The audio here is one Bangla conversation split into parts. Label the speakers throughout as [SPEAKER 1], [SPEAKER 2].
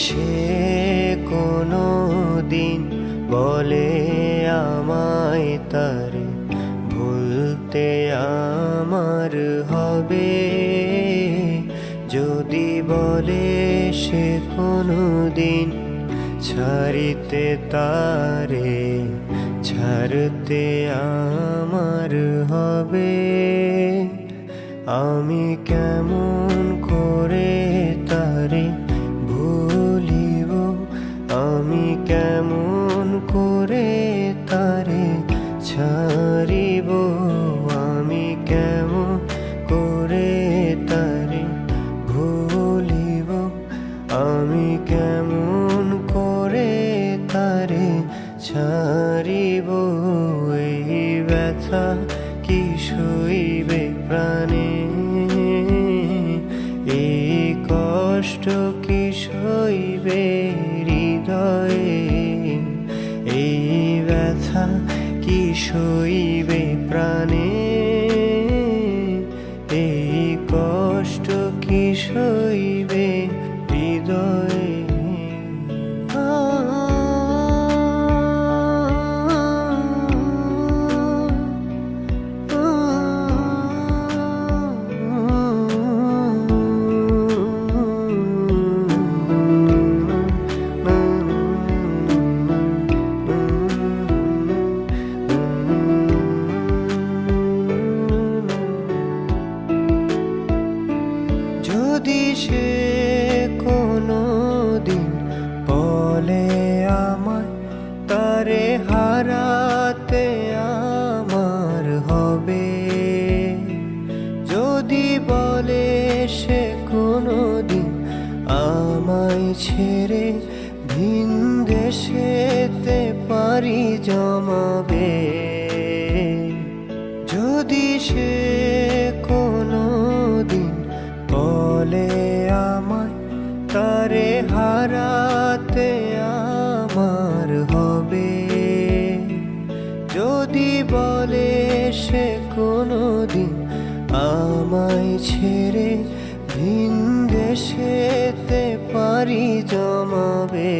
[SPEAKER 1] সে কোনো দিন বলে আমায় তারে ভুলতে আমার হবে, যদি বলে সে কোনো দিন ছাড়িতে তারে ছাড়তে আমার হবে, আমি কেমন করে তারে ভুলিব, আমি কেমন করে তারে ছাড়িব, আমি কেমন করে তারে ভুলিব, আমি কেমন করে তারে ছাড়িব। এই ব্যথা কি সইবে প্রাণে, এই কষ্ট কি সইবে হৃদয়ে, এই ব্যথা কি সইবে প্রাণে, এই কষ্ট কি সইবে হৃদয়ে। যদি সে কোনো দিন বলে আমায় তারে হারাতে আমার হবে, যদি বলে সে কোনো দিন আমায় ছেড়ে ভিন দেশেতে পাড়ি জমাবে, যদি সে কোনো দিন বলে আমায় তারে হারাতে আমার হবে, যদি বলে সে কোনো দিন আমায় ছেড়ে ভিন দেশেতে পাড়ি জমাবে,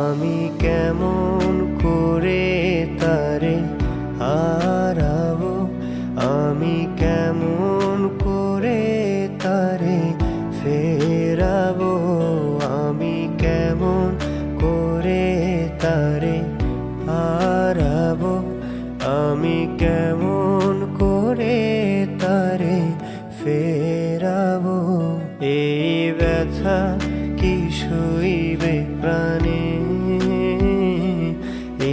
[SPEAKER 1] আমি কেমন করে তারে হারাবো, আমি কেমন করে তারে ফেরাবো, আমি কেমন করে তারে হারাবো, আমি কেমন করে তারে ফেরাবো। এই ব্যথা কি সইবে প্রাণে,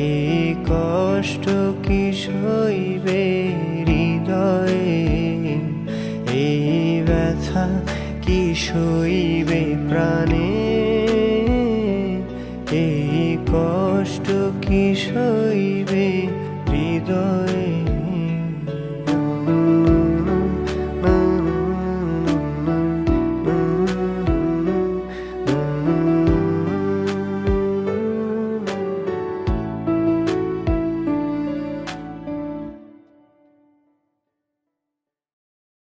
[SPEAKER 1] এই কষ্ট কি সইবে হৃদয়ে, এই ব্যথা কি সইবে প্রাণে, এই কষ্ট কি সইবে হৃদয়ে।